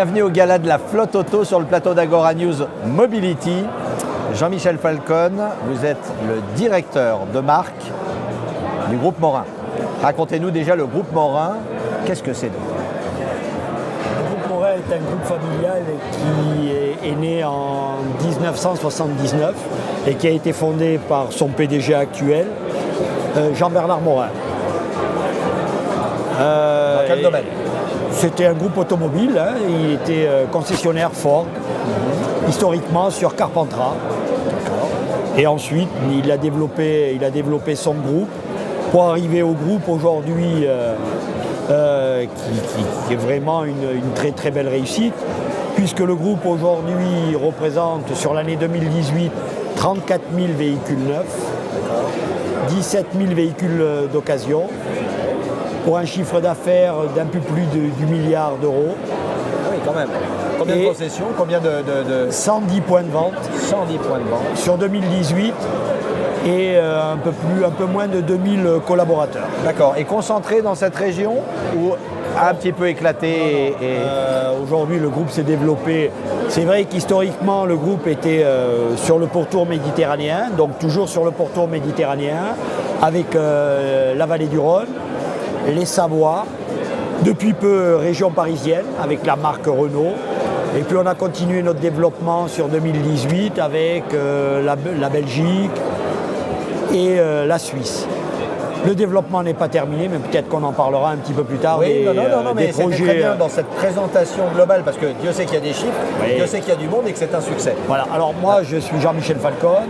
Bienvenue au gala de la flotte auto sur le plateau d'Agora News Mobility. Jean-Michel Falcon, vous êtes le directeur de marque du groupe Morin. Racontez-nous déjà le groupe Morin, qu'est-ce que c'est? Le groupe Morin est un groupe familial qui est né en 1979 et qui a été fondé par son PDG actuel, Jean-Bernard Morin. Dans quel domaine? C'était un groupe automobile, hein, il était concessionnaire Ford, historiquement sur Carpentras. Et ensuite, il a développé son groupe pour arriver au groupe aujourd'hui qui est vraiment une très très belle réussite, puisque le groupe aujourd'hui représente sur l'année 2018 34 000 véhicules neufs, 17 000 véhicules d'occasion, pour un chiffre d'affaires d'un peu plus du milliard d'euros. Ah oui, quand même. Combien de concessions? Combien de 110 points de vente. 110 points de vente. Sur 2018 et un peu moins de 2000 collaborateurs. D'accord. Et concentré dans cette région ou un petit peu éclaté? Aujourd'hui, le groupe s'est développé. C'est vrai qu'historiquement, le groupe était sur le pourtour méditerranéen, donc toujours sur le pourtour méditerranéen, avec la vallée du Rhône, les Savoies, depuis peu région parisienne avec la marque Renault. Et puis on a continué notre développement sur 2018 avec la Belgique et la Suisse. Le développement n'est pas terminé, mais peut-être qu'on en parlera un petit peu plus tard. Oui, non, mais c'est très bien dans cette présentation globale, parce que Dieu sait qu'il y a des chiffres, oui. Dieu sait qu'il y a du monde et que c'est un succès. Voilà, alors moi je suis Jean-Michel Falcon,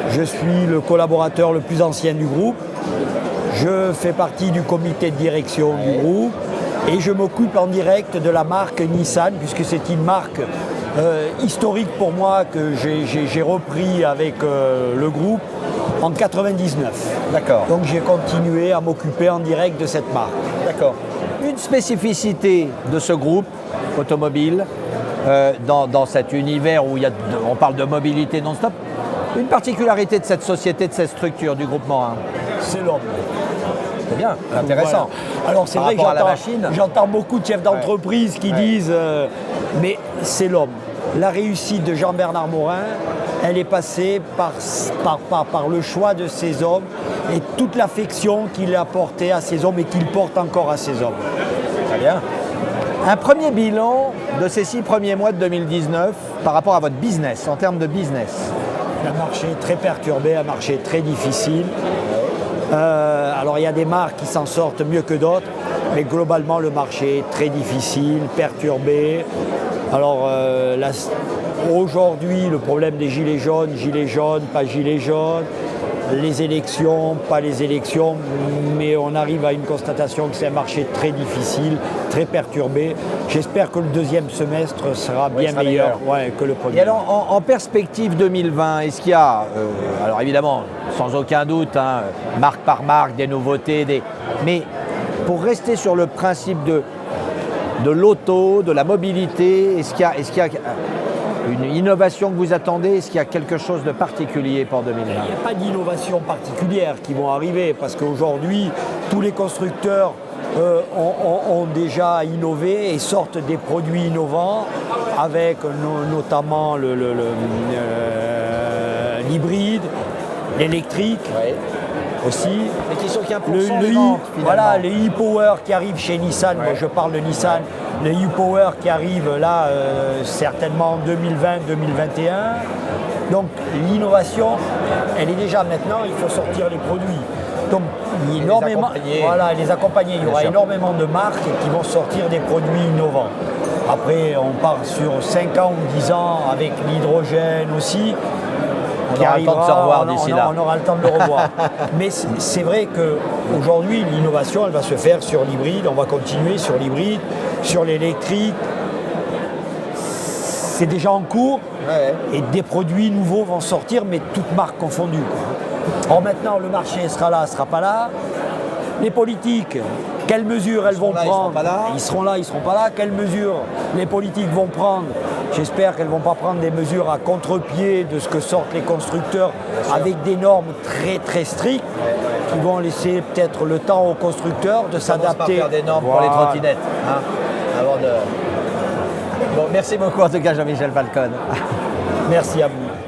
je suis le collaborateur le plus ancien du groupe. Je fais partie du comité de direction du groupe et je m'occupe en direct de la marque Nissan, puisque c'est une marque historique pour moi que j'ai repris avec le groupe en 1999. D'accord. Donc j'ai continué à m'occuper en direct de cette marque. D'accord. Une spécificité de ce groupe automobile, dans cet univers où on parle de mobilité non-stop, une particularité de cette société, de cette structure du groupe Morin? C'est l'homme. C'est bien, intéressant. Voilà. Alors c'est vrai que j'entends beaucoup de chefs d'entreprise qui disent mais c'est l'homme. La réussite de Jean-Bernard Morin, elle est passée par le choix de ces hommes et toute l'affection qu'il a portée à ces hommes et qu'il porte encore à ces hommes. Très bien. Un premier bilan de ces 6 premiers mois de 2019 par rapport à votre business, en termes de business. Un marché très perturbé, un marché très difficile. Alors il y a des marques qui s'en sortent mieux que d'autres, mais globalement le marché est très difficile, perturbé. Alors aujourd'hui le problème des gilets jaunes, pas gilets jaunes, les élections, pas les élections, mais on arrive à une constatation que c'est un marché très difficile, très perturbé. J'espère que le deuxième semestre sera bien meilleur que le premier. Et alors en perspective 2020, est-ce qu'il y a, alors évidemment sans aucun doute, marque par marque, des nouveautés, mais pour rester sur le principe de l'auto, de la mobilité, est-ce qu'il y a une innovation que vous attendez? Est-ce qu'il y a quelque chose de particulier pour 2020? Il n'y a pas d'innovation particulière qui vont arriver parce qu'aujourd'hui, tous les constructeurs ont déjà innové et sortent des produits innovants avec notamment l'hybride, l'électrique aussi. Mais qui sont qu'un le e-Power qui arrive chez Nissan, moi je parle de Nissan, le e-Power qui arrive là certainement en 2020-2021. Donc l'innovation, elle est déjà maintenant, il faut sortir les produits. Donc les accompagner. Il y aura énormément de marques qui vont sortir des produits innovants. Après, on part sur 5 ans ou 10 ans avec l'hydrogène aussi. On aura le temps de se revoir d'ici là. On aura le temps de le revoir. Mais c'est vrai qu'aujourd'hui, l'innovation, elle va se faire sur l'hybride. On va continuer sur l'hybride, sur l'électrique. C'est déjà en cours. Et des produits nouveaux vont sortir, mais toutes marques confondues. Or maintenant, le marché sera là, sera pas là. Les politiques, quelles mesures elles vont prendre? Ils seront là, ils seront pas là. Quelles mesures les politiques vont prendre? J'espère qu'elles ne vont pas prendre des mesures à contre-pied de ce que sortent les constructeurs avec des normes très très strictes qui vont laisser peut-être le temps aux constructeurs de s'adapter. Faire des normes pour les trottinettes, avant de... Bon, merci beaucoup en tout cas Jean-Michel Falcon. Merci à vous.